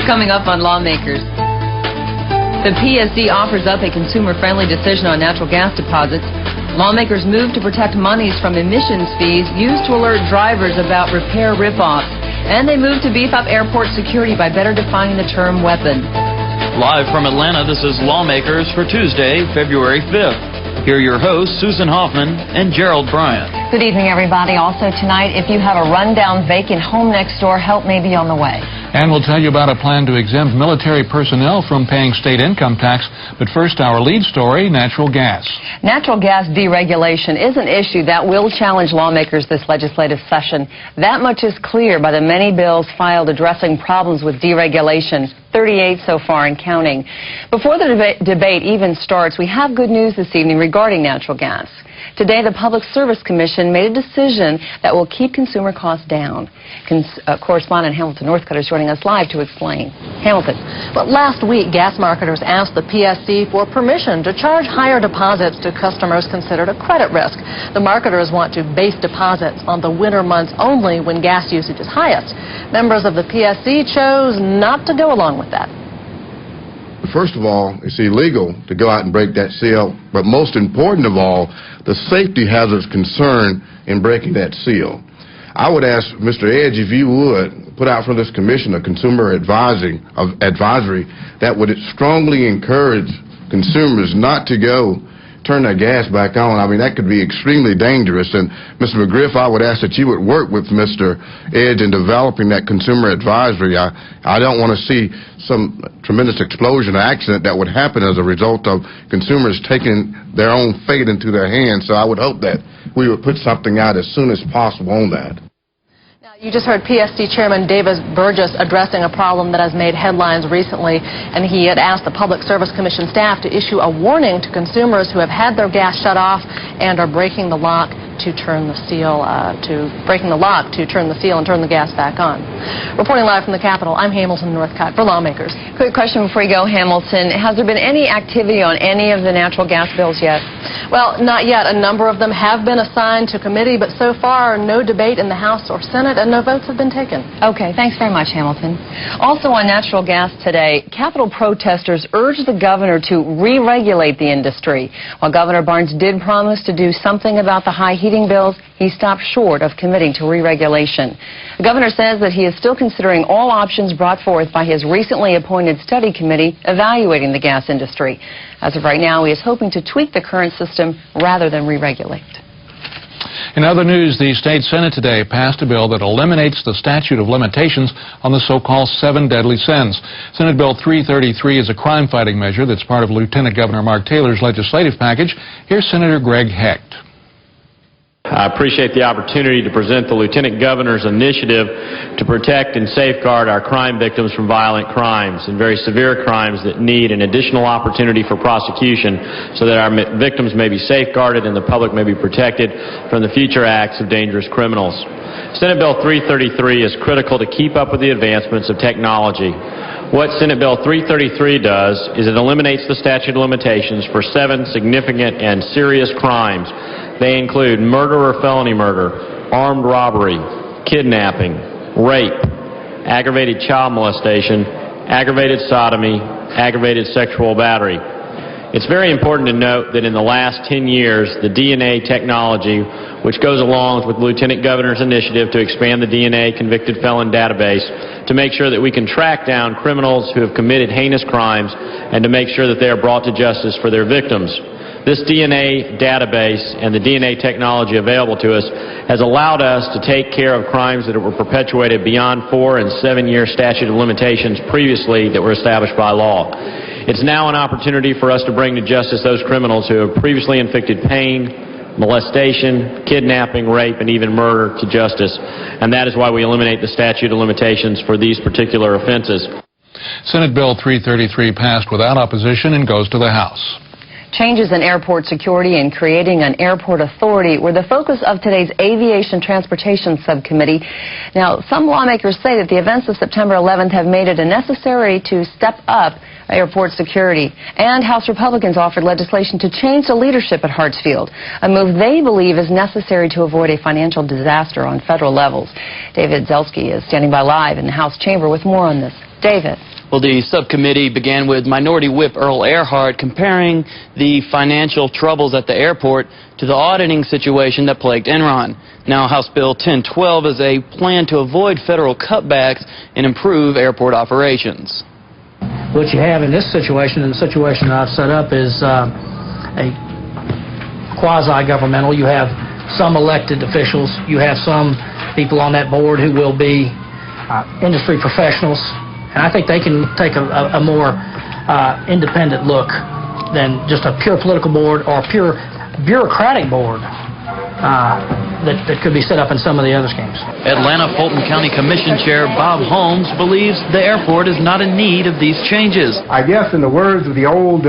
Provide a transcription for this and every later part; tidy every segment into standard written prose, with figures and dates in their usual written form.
Coming up on Lawmakers. The PSD offers up a consumer-friendly decision on natural gas deposits. Lawmakers move to protect monies from emissions fees used to alert drivers about repair rip-offs. And they move to beef up airport security by better defining the term weapon. Live from Atlanta, this is Lawmakers for Tuesday, February 5th. Here are your hosts, Susan Hoffman and Gerald Bryant. Good evening, everybody. Also tonight, if you have a rundown vacant home next door, help may be on the way. And we'll tell you about a plan to exempt military personnel from paying state income tax. But first, our lead story, natural gas. Natural gas deregulation is an issue that will challenge lawmakers this legislative session. That much is clear by the many bills filed addressing problems with deregulation. 38 so far and counting. Before the debate even starts, we have good news this evening regarding natural gas. Today, the Public Service Commission made a decision that will keep consumer costs down. Correspondent Hamilton Northcutt is joining us live to explain. Hamilton. Well, last week, gas marketers asked the PSD for permission to charge higher deposits to customers considered a credit risk. The marketers want to base deposits on the winter months only when gas usage is highest. Members of the PSD chose not to go along with that. First of all, it's illegal to go out and break that seal, but most important of all, the safety hazards concern in breaking that seal. I would ask Mr. Edge if you would put out from this commission a consumer advisory that would strongly encourage consumers not to go turn their gas back on. I mean, that could be extremely dangerous. And Mr. McGriff, I would ask that you would work with Mr. Edge in developing that consumer advisory. I don't want to see some tremendous explosion or accident that would happen as a result of consumers taking their own fate into their hands. So I would hope that we would put something out as soon as possible on that. You just heard PSD Chairman David Burgess addressing a problem that has made headlines recently, and he had asked the Public Service Commission staff to issue a warning to consumers who have had their gas shut off and are breaking the lock to turn the seal, and turn the gas back on. Reporting live from the Capitol, I'm Hamilton Northcutt for Lawmakers. Quick question before you go, Hamilton. Has there been any activity on any of the natural gas bills yet? Well, not yet. A number of them have been assigned to committee, but so far no debate in the House or Senate and no votes have been taken. Okay, thanks very much, Hamilton. Also on natural gas today, Capitol protesters urged the governor to re-regulate the industry. While Governor Barnes did promise to do something about the high heating bills, he stopped short of committing to re-regulation. The governor says that he is still considering all options brought forth by his recently appointed study committee evaluating the gas industry. As of right now, he is hoping to tweak the current system rather than re-regulate. In other news, the state Senate today passed a bill that eliminates the statute of limitations on the so-called 7 deadly sins. Senate Bill 333 is a crime-fighting measure that's part of Lieutenant Governor Mark Taylor's legislative package. Here's Senator Greg Hecht. I appreciate the opportunity to present the Lieutenant Governor's initiative to protect and safeguard our crime victims from violent crimes and very severe crimes that need an additional opportunity for prosecution so that our victims may be safeguarded and the public may be protected from the future acts of dangerous criminals. Senate Bill 333 is critical to keep up with the advancements of technology. What Senate Bill 333 does is it eliminates the statute of limitations for 7 significant and serious crimes. They include murder or felony murder, armed robbery, kidnapping, rape, aggravated child molestation, aggravated sodomy, aggravated sexual battery. It's very important to note that in the last 10 years, the DNA technology, which goes along with the Lieutenant Governor's initiative to expand the DNA convicted felon database to make sure that we can track down criminals who have committed heinous crimes and to make sure that they are brought to justice for their victims. This DNA database and the DNA technology available to us has allowed us to take care of crimes that were perpetuated beyond 4- and 7-year statute of limitations previously that were established by law. It's now an opportunity for us to bring to justice those criminals who have previously inflicted pain, molestation, kidnapping, rape, and even murder to justice. And that is why we eliminate the statute of limitations for these particular offenses. Senate Bill 333 passed without opposition and goes to the House. Changes in airport security and creating an airport authority were the focus of today's Aviation Transportation Subcommittee. Now, some lawmakers say that the events of September 11th have made it necessary to step up airport security. And House Republicans offered legislation to change the leadership at Hartsfield, a move they believe is necessary to avoid a financial disaster on federal levels. David Zelski is standing by live in the House chamber with more on this. David. Well, the subcommittee began with Minority Whip Earl Earhart comparing the financial troubles at the airport to the auditing situation that plagued Enron. Now, House Bill 1012 is a plan to avoid federal cutbacks and improve airport operations. What you have in this situation, and the situation that I've set up, is a quasi-governmental. You have some elected officials. You have some people on that board who will be industry professionals. And I think they can take a more independent look than just a pure political board or a pure bureaucratic board that could be set up in some of the other schemes. Atlanta Fulton County Commission Chair Bob Holmes believes the airport is not in need of these changes. I guess in the words of the old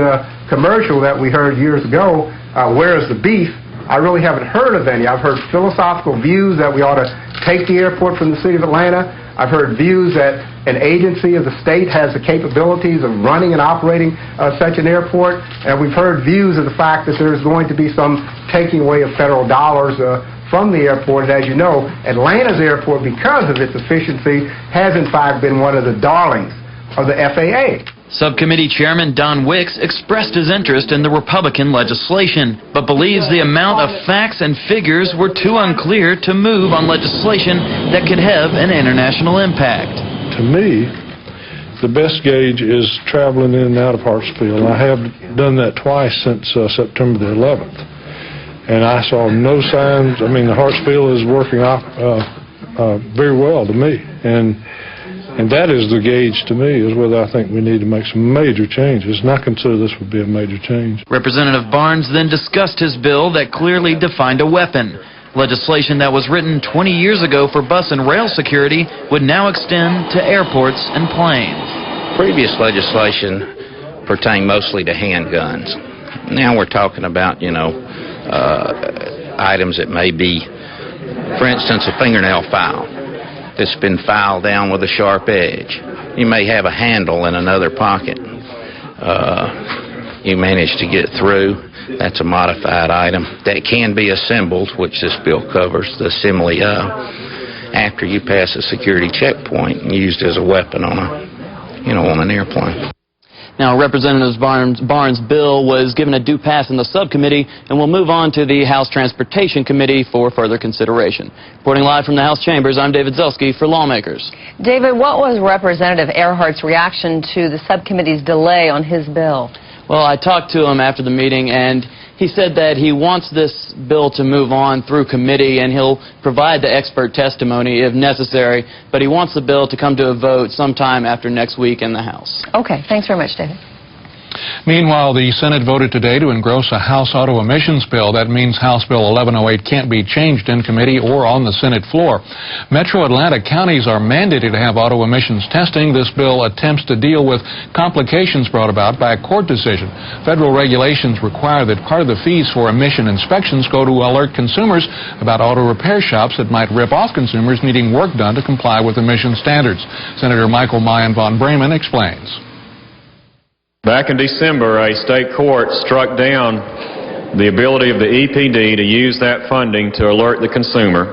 commercial that we heard years ago, where is the beef? I really haven't heard of any. I've heard philosophical views that we ought to take the airport from the city of Atlanta. I've heard views that an agency of the state has the capabilities of running and operating such an airport. And we've heard views of the fact that there's going to be some taking away of federal dollars from the airport. And as you know, Atlanta's airport, because of its efficiency, has in fact been one of the darlings of the FAA. Subcommittee Chairman Don Wicks expressed his interest in the Republican legislation, but believes the amount of facts and figures were too unclear to move on legislation that could have an international impact. To me, the best gauge is traveling in and out of Hartsfield. I have done that twice since September the 11th, and I saw no signs. I mean, the Hartsfield is working very well to me, and that is the gauge to me, is whether I think we need to make some major changes. And I consider this would be a major change. Representative Barnes then discussed his bill that clearly defined a weapon. Legislation that was written 20 years ago for bus and rail security would now extend to airports and planes. Previous legislation pertained mostly to handguns. Now we're talking about, items that may be, for instance, a fingernail file that's been filed down with a sharp edge. You may have a handle in another pocket. You manage to get it through. That's a modified item that can be assembled, which this bill covers, the assembly after you pass a security checkpoint and used as a weapon on an airplane. Now, Representative Barnes' bill was given a due pass in the subcommittee and will move on to the House Transportation Committee for further consideration. Reporting live from the House chambers, I'm David Zelski for Lawmakers. David, what was Representative Earhart's reaction to the subcommittee's delay on his bill? Well, I talked to him after the meeting, and he said that he wants this bill to move on through committee, and he'll provide the expert testimony if necessary, but he wants the bill to come to a vote sometime after next week in the House. Okay, thanks very much, David. Meanwhile, the Senate voted today to engross a House auto emissions bill. That means House Bill 1108 can't be changed in committee or on the Senate floor. Metro Atlanta counties are mandated to have auto emissions testing. This bill attempts to deal with complications brought about by a court decision. Federal regulations require that part of the fees for emission inspections go to alert consumers about auto repair shops that might rip off consumers needing work done to comply with emission standards. Senator Michael Mayan von Bremen explains. Back in December, a state court struck down the ability of the EPD to use that funding to alert the consumer,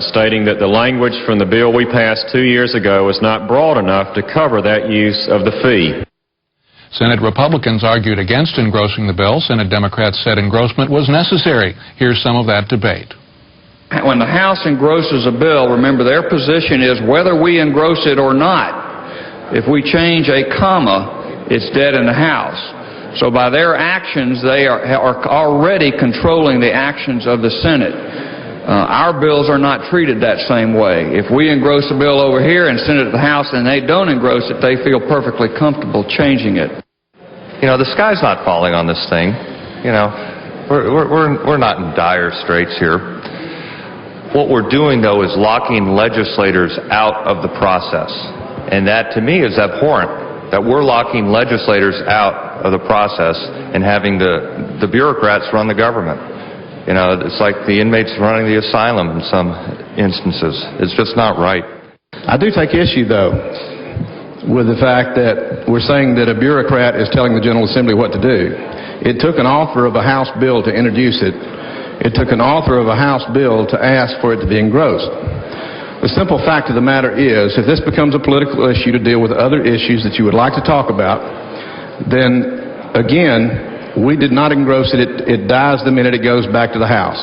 stating that the language from the bill we passed 2 years ago was not broad enough to cover that use of the fee. Senate Republicans argued against engrossing the bill. Senate Democrats said engrossment was necessary. Here's some of that debate. When the House engrosses a bill, remember their position is whether we engross it or not. If we change a comma, it's dead in the House. So by their actions, they are already controlling the actions of the Senate. Our bills are not treated that same way. If we engross a bill over here and send it to the House and they don't engross it, they feel perfectly comfortable changing it. The sky's not falling on this thing. We're not in dire straits here. What we're doing, though, is locking legislators out of the process. And that, to me, is abhorrent. That we're locking legislators out of the process and having the bureaucrats run the government. It's like the inmates running the asylum in some instances. It's just not right. I do take issue, though, with the fact that we're saying that a bureaucrat is telling the General Assembly what to do. It took an author of a House bill to introduce it. It took an author of a House bill to ask for it to be engrossed. The simple fact of the matter is, if this becomes a political issue to deal with other issues that you would like to talk about, then, again, we did not engross it. It dies the minute it goes back to the House.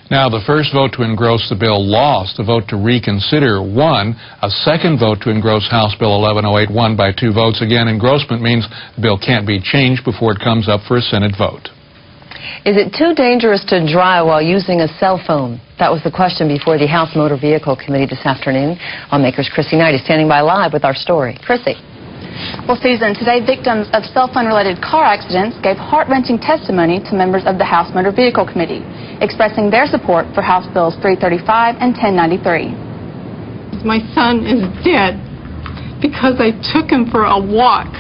Now, the first vote to engross the bill lost. The vote to reconsider won. A second vote to engross House Bill 1108 won by 2 votes. Again, engrossment means the bill can't be changed before it comes up for a Senate vote. Is it too dangerous to drive while using a cell phone? That was the question before the House Motor Vehicle Committee this afternoon. Lawmakers Chrissy Knight is standing by live with our story. Chrissy. Well, Susan, today victims of cell phone-related car accidents gave heart-wrenching testimony to members of the House Motor Vehicle Committee, expressing their support for House Bills 335 and 1093. My son is dead because I took him for a walk.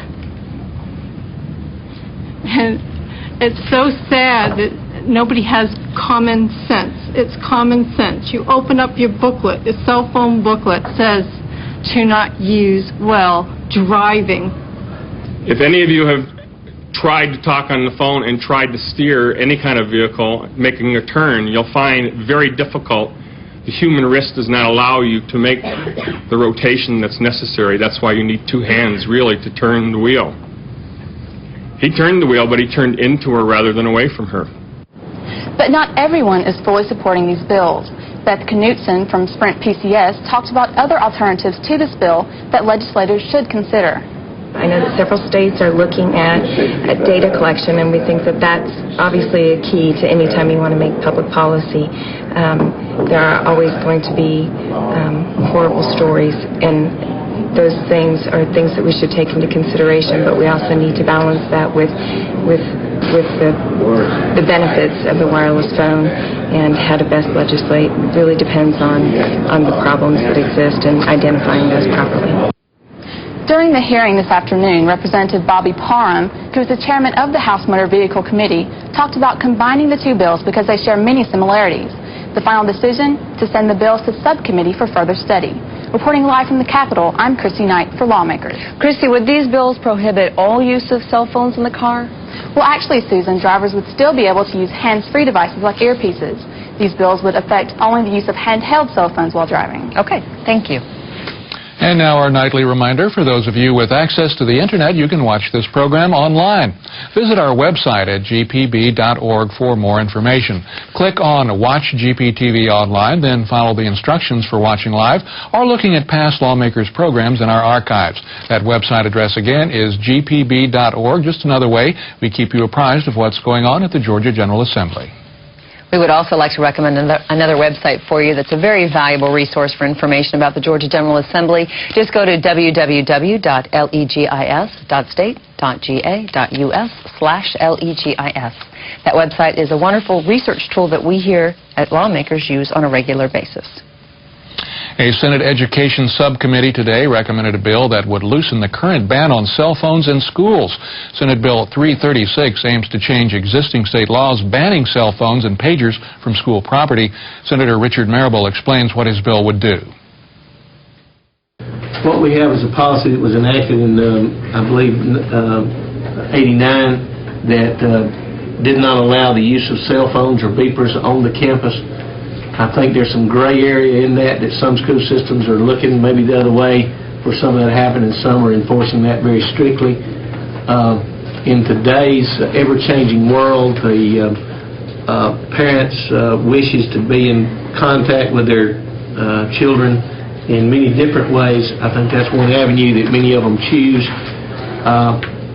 And it's so sad that nobody has common sense. It's common sense. You open up your booklet, the cell phone booklet says to not use while driving. If any of you have tried to talk on the phone and tried to steer any kind of vehicle making a turn, you'll find it very difficult. The human wrist does not allow you to make the rotation that's necessary. That's why you need 2 hands, really, to turn the wheel. He turned the wheel, but he turned into her rather than away from her. But not everyone is fully supporting these bills. Beth Knutson from Sprint PCS talked about other alternatives to this bill that legislators should consider. I know that several states are looking at data collection, and we think that that's obviously a key to any time you want to make public policy. There are always going to be horrible stories, and those things are things that we should take into consideration, but we also need to balance that with the benefits of the wireless phone and how to best legislate. It really depends on the problems that exist and identifying those properly. During the hearing this afternoon, Representative Bobby Parham, who is the chairman of the House Motor Vehicle Committee, talked about combining the 2 bills because they share many similarities. The final decision, to send the bills to subcommittee for further study. Reporting live from the Capitol, I'm Chrissy Knight for Lawmakers. Chrissy, would these bills prohibit all use of cell phones in the car? Well, actually, Susan, drivers would still be able to use hands-free devices like earpieces. These bills would affect only the use of handheld cell phones while driving. Okay, thank you. And now our nightly reminder, for those of you with access to the Internet, you can watch this program online. Visit our website at gpb.org for more information. Click on Watch GPTV Online, then follow the instructions for watching live or looking at past Lawmakers programs in our archives. That website address again is gpb.org. Just another way we keep you apprised of what's going on at the Georgia General Assembly. We would also like to recommend another website for you that's a very valuable resource for information about the Georgia General Assembly. Just go to www.legis.state.ga.us/legis. That website is a wonderful research tool that we here at Lawmakers use on a regular basis. A Senate Education Subcommittee today recommended a bill that would loosen the current ban on cell phones in schools. Senate Bill 336 aims to change existing state laws banning cell phones and pagers from school property. Senator Richard Marable explains what his bill would do. What we have is a policy that was enacted in, I believe, 89 that did not allow the use of cell phones or beepers on the campus. I think there's some gray area in that some school systems are looking maybe the other way for some of that to happen, and some are enforcing that very strictly. In today's ever-changing world, the parents' wishes to be in contact with their children in many different ways, I think that's one avenue that many of them choose.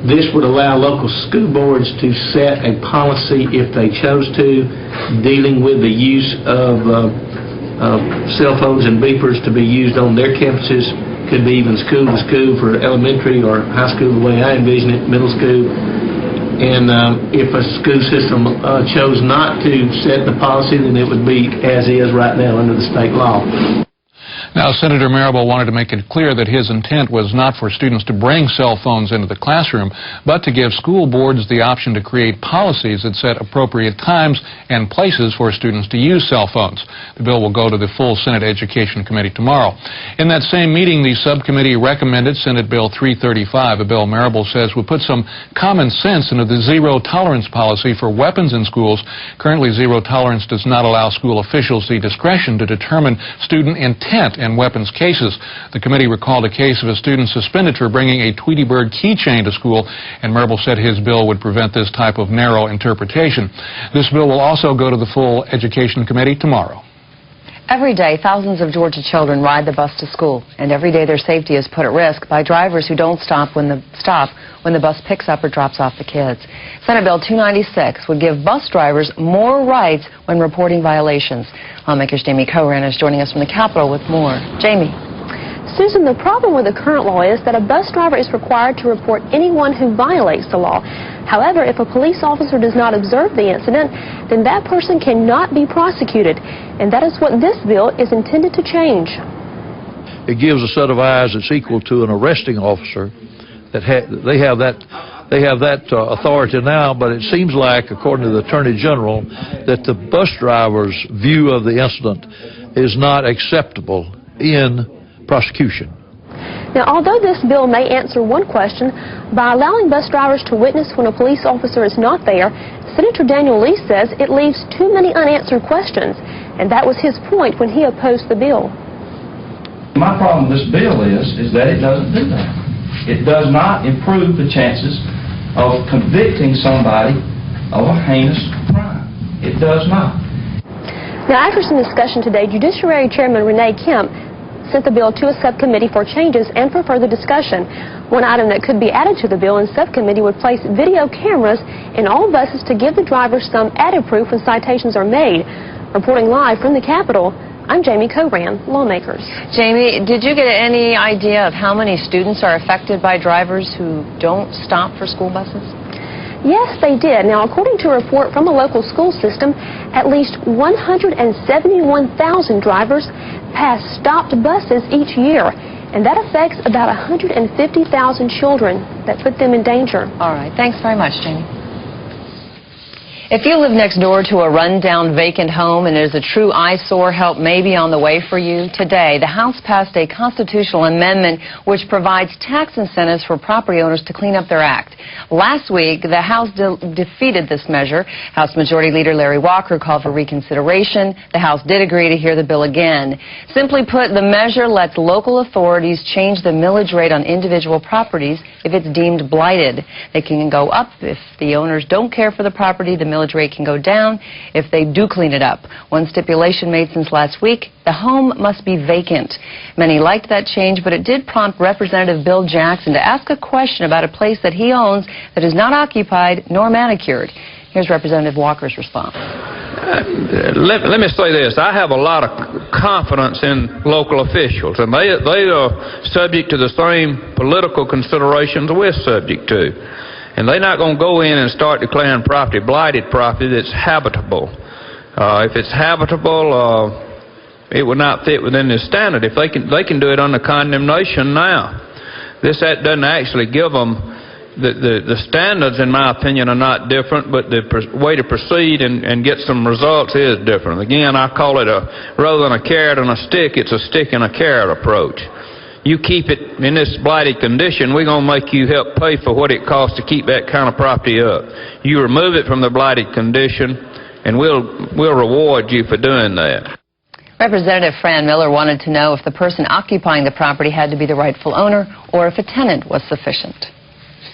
This would allow local school boards to set a policy, if they chose to, dealing with the use of cell phones and beepers to be used on their campuses. Could be even school to school for elementary or high school, the way I envision it, middle school. And if a school system chose not to set the policy, then it would be as is right now under the state law. Now, Senator Marable wanted to make it clear that his intent was not for students to bring cell phones into the classroom, but to give school boards the option to create policies that set appropriate times and places for students to use cell phones. The bill will go to the full Senate Education Committee tomorrow. In that same meeting, the subcommittee recommended Senate Bill 335, a bill Marable says would put some common sense into the zero-tolerance policy for weapons in schools. Currently, zero tolerance does not allow school officials the discretion to determine student intent and weapons cases. The committee recalled a case of a student suspended for bringing a Tweety Bird keychain to school, and Marble said his bill would prevent this type of narrow interpretation. This bill will also go to the full Education Committee tomorrow. Every day, thousands of Georgia children ride the bus to school, and every day their safety is put at risk by drivers who don't stop when the bus picks up or drops off the kids. Senate Bill 296 would give bus drivers more rights when reporting violations. Lawmakers Jamie Coran is joining us from the Capitol with more. Jamie. Susan, the problem with the current law is that a bus driver is required to report anyone who violates the law. However, if a police officer does not observe the incident, then that person cannot be prosecuted. And that is what this bill is intended to change. It gives a set of eyes that's equal to an arresting officer. They have that authority now, but it seems like, according to the Attorney General, that the bus driver's view of the incident is not acceptable in prosecution. Now, although this bill may answer one question, by allowing bus drivers to witness when a police officer is not there, Senator Daniel Lee says it leaves too many unanswered questions, and that was his point when he opposed the bill. My problem with this bill is that it doesn't do that. It does not improve the chances of convicting somebody of a heinous crime. It does not. Now, after some discussion today, Judiciary Chairman Renee Kemp sent the bill to a subcommittee for changes and for further discussion. One item that could be added to the bill in subcommittee would place video cameras in all buses to give the drivers some added proof when citations are made. Reporting live from the Capitol, I'm Jamie Coran, Lawmakers. Jamie, did you get any idea of how many students are affected by drivers who don't stop for school buses? Yes, they did. Now, according to a report from a local school system, at least 171,000 drivers pass stopped buses each year, and that affects about 150,000 children that put them in danger. All right. Thanks very much, Jamie. If you live next door to a run-down vacant home and there's a true eyesore, help may be on the way for you. Today, the House passed a constitutional amendment which provides tax incentives for property owners to clean up their act. Last week, the House defeated this measure. House Majority Leader Larry Walker called for reconsideration. The House did agree to hear the bill again. Simply put, the measure lets local authorities change the millage rate on individual properties if it's deemed blighted. They can go up if the owners don't care for the property. The millage rate can go down if they do clean it up. One stipulation made since last week, the home must be vacant. Many liked that change, but it did prompt Representative Bill Jackson to ask a question about a place that he owns that is not occupied nor manicured. Here's Representative Walker's response. Let me say this. I have a lot of confidence in local officials, and they are subject to the same political considerations we're subject to. And they're not going to go in and start declaring property blighted property that's habitable. If it's habitable, it would not fit within this standard. If they can do it under condemnation now. This doesn't actually give them the standards, in my opinion, are not different, but the way to proceed and get some results is different. Again, I call it rather than a carrot and a stick, it's a stick and a carrot approach. You keep it in this blighted condition, we're going to make you help pay for what it costs to keep that kind of property up. You remove it from the blighted condition, and we'll reward you for doing that. Representative Fran Miller wanted to know if the person occupying the property had to be the rightful owner or if a tenant was sufficient.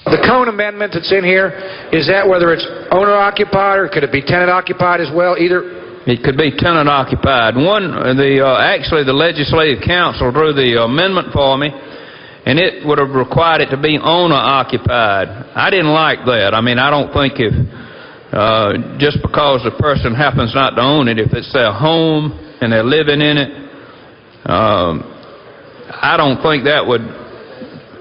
The Cone Amendment that's in here, is that whether it's owner-occupied or could it be tenant-occupied as well, either? It could be tenant-occupied. Actually, the Legislative Council drew the amendment for me, and it would have required it to be owner-occupied. I didn't like that. I mean, I don't think if just because the person happens not to own it, if it's their home and they're living in it, I don't think that would.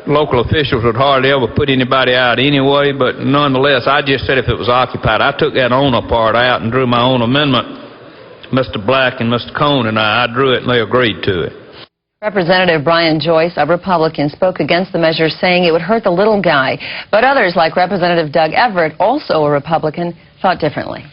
Local officials would hardly ever put anybody out anyway, but nonetheless, I just said if it was occupied. I took that owner part out and drew my own amendment. Mr. Black and Mr. Cone and I drew it, and they agreed to it. Representative Brian Joyce, a Republican, spoke against the measure, saying it would hurt the little guy. But others, like Representative Doug Everett, also a Republican, thought differently.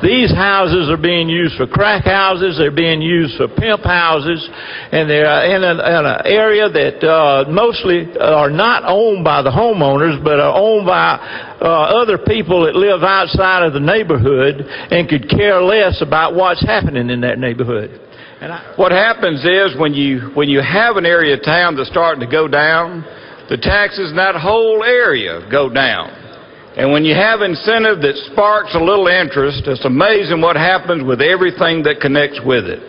These houses are being used for crack houses, they're being used for pimp houses, and they're in an area that mostly are not owned by the homeowners, but are owned by other people that live outside of the neighborhood and could care less about what's happening in that neighborhood. What happens is when you have an area of town that's starting to go down, the taxes in that whole area go down. And when you have incentive that sparks a little interest, it's amazing what happens with everything that connects with it.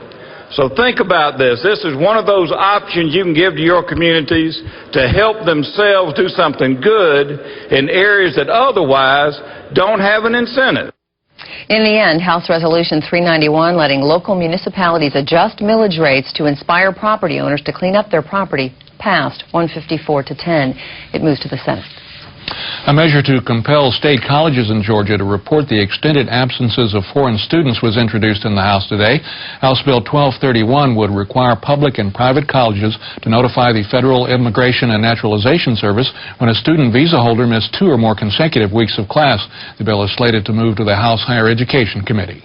So think about this. This is one of those options you can give to your communities to help themselves do something good in areas that otherwise don't have an incentive. In the end, House Resolution 391 letting local municipalities adjust millage rates to inspire property owners to clean up their property passed 154 to 10. It moves to the Senate. A measure to compel state colleges in Georgia to report the extended absences of foreign students was introduced in the House today. House Bill 1231 would require public and private colleges to notify the Federal Immigration and Naturalization Service when a student visa holder missed 2 or more consecutive weeks of class. The bill is slated to move to the House Higher Education Committee.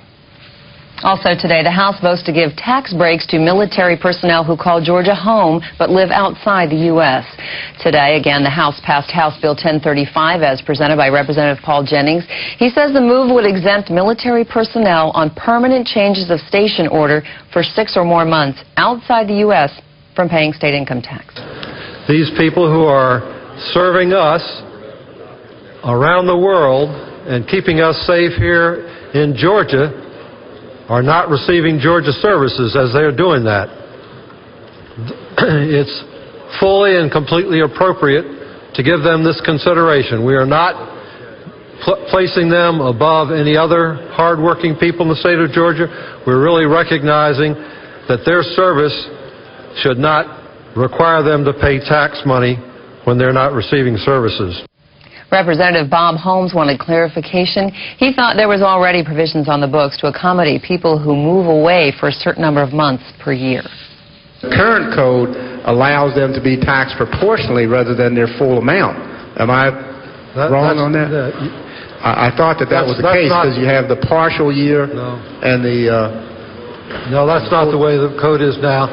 Also today, the House votes to give tax breaks to military personnel who call Georgia home but live outside the U.S. Today, again, the House passed House Bill 1035 as presented by Representative Paul Jennings. He says the move would exempt military personnel on permanent changes of station order for 6 or more months outside the U.S. from paying state income tax. These people who are serving us around the world and keeping us safe here in Georgia are not receiving Georgia services as they're doing that. It's fully and completely appropriate to give them this consideration. We are not placing them above any other hardworking people in the state of Georgia. We're really recognizing that their service should not require them to pay tax money when they're not receiving services. Representative Bob Holmes wanted clarification. He thought there was already provisions on the books to accommodate people who move away for a certain number of months per year. The current code allows them to be taxed proportionally rather than their full amount. Am I wrong on that? I thought that was the case because you have the partial year and the... No, that's not the way the code is now.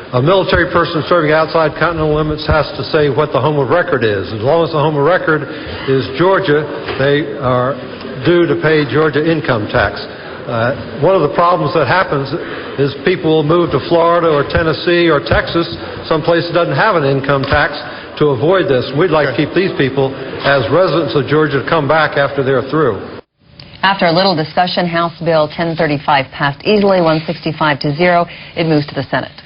A military person serving outside continental limits has to say what the home of record is. As long as the home of record is Georgia, they are due to pay Georgia income tax. One of the problems that happens is people will move to Florida or Tennessee or Texas, someplace that doesn't have an income tax, to avoid this. We'd like to keep these people as residents of Georgia to come back after they're through. After a little discussion, House Bill 1035 passed easily, 165 to 0. It moves to the Senate.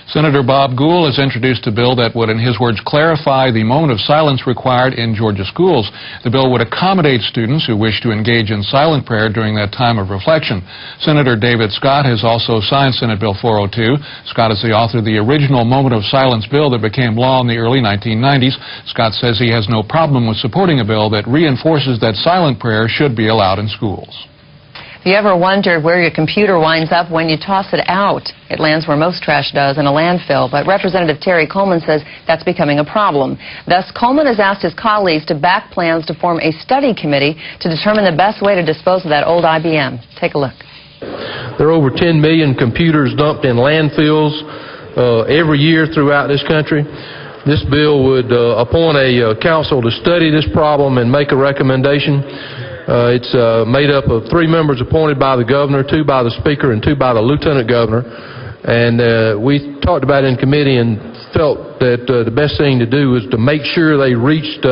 Senator Bob Gould has introduced a bill that would, in his words, clarify the moment of silence required in Georgia schools. The bill would accommodate students who wish to engage in silent prayer during that time of reflection. Senator David Scott has also signed Senate Bill 402. Scott is the author of the original moment of silence bill that became law in the early 1990s. Scott says he has no problem with supporting a bill that reinforces that silent prayer should be allowed in schools. Have you ever wondered where your computer winds up when you toss it out? It lands where most trash does, in a landfill. But Representative Terry Coleman says that's becoming a problem. Thus, Coleman has asked his colleagues to back plans to form a study committee to determine the best way to dispose of that old IBM. Take a look. There are over 10 million computers dumped in landfills every year throughout this country. This bill would appoint a council to study this problem and make a recommendation. It's made up of 3 members appointed by the governor, 2 by the speaker, and 2 by the lieutenant governor. And we talked about it in committee and felt that the best thing to do was to make sure they reached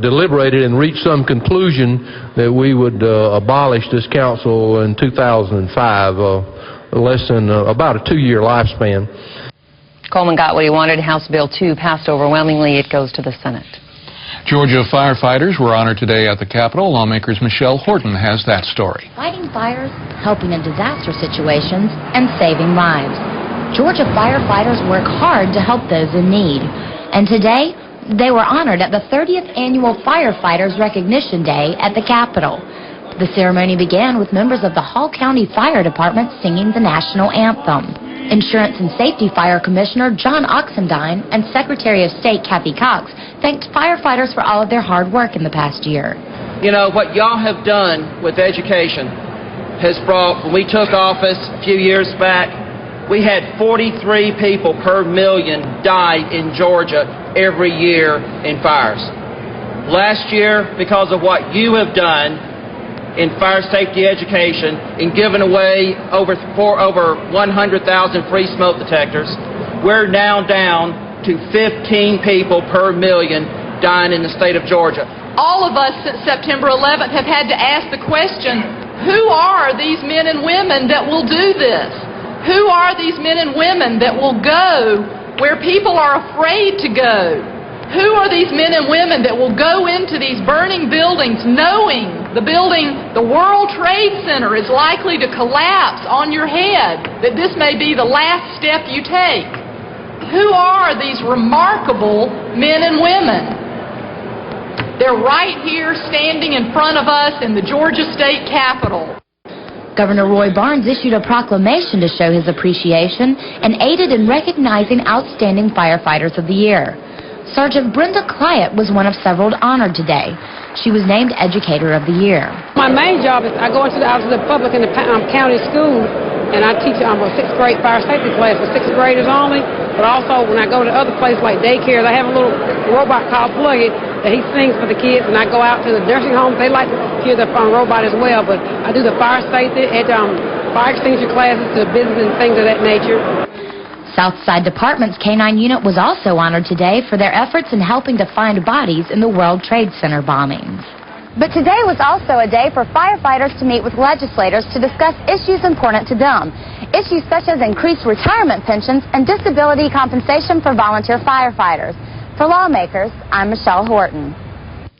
deliberated and reached some conclusion that we would abolish this council in 2005, less than about a 2-year lifespan. Coleman got what he wanted. House Bill 2 passed overwhelmingly. It goes to the Senate. Georgia firefighters were honored today at the Capitol. Lawmakers Michelle Horton has that story. Fighting fires, helping in disaster situations, and saving lives. Georgia firefighters work hard to help those in need. And today, they were honored at the 30th Annual Firefighters Recognition Day at the Capitol. The ceremony began with members of the Hall County Fire Department singing the national anthem. Insurance and Safety Fire Commissioner John Oxendine and Secretary of State Kathy Cox thanked firefighters for all of their hard work in the past year. You know, what y'all have done with education has brought, when we took office a few years back, we had 43 people per million die in Georgia every year in fires. Last year, because of what you have done, in fire safety education and given away over 100,000 free smoke detectors, we're now down to 15 people per million dying in the state of Georgia. All of us since September 11th have had to ask the question, who are these men and women that will do this? Who are these men and women that will go where people are afraid to go? Who are these men and women that will go into these burning buildings knowing the World Trade Center is likely to collapse on your head, that this may be the last step you take? Who are these remarkable men and women? They're right here standing in front of us in the Georgia State Capitol. Governor Roy Barnes issued a proclamation to show his appreciation and aided in recognizing outstanding firefighters of the year. Sergeant Brenda Clyett was one of several honored today. She was named Educator of the Year. My main job is I go into the Office of the Public in the county school, and I teach a 6th grade fire safety class for 6th graders only. But also when I go to other places like daycare, they have a little robot called Plug It that he sings for the kids, and I go out to the nursing homes. They like to hear the robot as well, but I do the fire safety at fire extinguisher classes to business and things of that nature. Southside Department's K-9 unit was also honored today for their efforts in helping to find bodies in the World Trade Center bombings. But today was also a day for firefighters to meet with legislators to discuss issues important to them. Issues such as increased retirement pensions and disability compensation for volunteer firefighters. For Lawmakers, I'm Michelle Horton.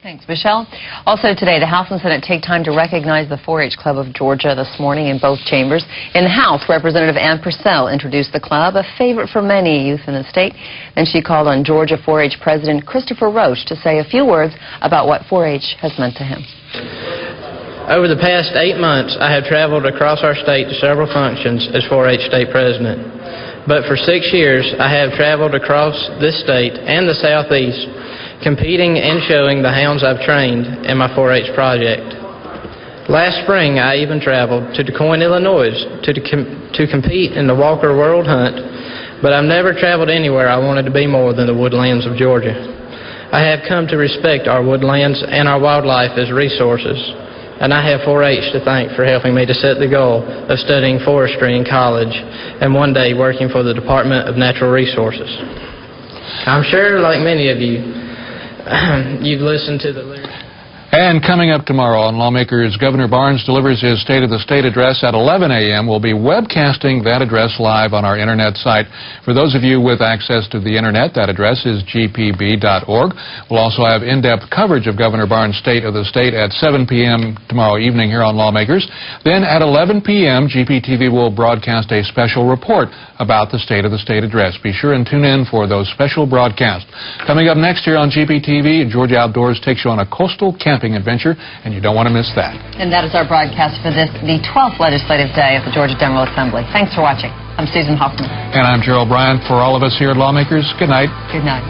Thanks, Michelle. Also today, the House and Senate take time to recognize the 4-H Club of Georgia this morning in both chambers. In the House, Representative Ann Purcell introduced the club, a favorite for many youth in the state. Then she called on Georgia 4-H President Christopher Roach to say a few words about what 4-H has meant to him. Over the past 8 months, I have traveled across our state to several functions as 4-H state president. But for 6 years, I have traveled across this state and the Southeast, competing and showing the hounds I've trained in my 4-H project. Last spring, I even traveled to DeCoin, Illinois to compete in the Walker World Hunt, but I've never traveled anywhere I wanted to be more than the woodlands of Georgia. I have come to respect our woodlands and our wildlife as resources, and I have 4-H to thank for helping me to set the goal of studying forestry in college and one day working for the Department of Natural Resources. I'm sure, like many of you, you've listened to the lyrics. And coming up tomorrow on Lawmakers, Governor Barnes delivers his State of the State address at 11 a.m. We'll be webcasting that address live on our internet site. For those of you with access to the internet, that address is gpb.org. We'll also have in-depth coverage of Governor Barnes' State of the State at 7 p.m. tomorrow evening here on Lawmakers. Then at 11 p.m., GPTV will broadcast a special report about the State of the State address. Be sure and tune in for those special broadcasts. Coming up next here on GPTV, Georgia Outdoors takes you on a coastal camping adventure, and you don't want to miss that. And that is our broadcast for the 12th legislative day of the Georgia General Assembly. Thanks for watching. I'm Susan Hoffman. And I'm Gerald Bryant. For all of us here at Lawmakers, good night. Good night.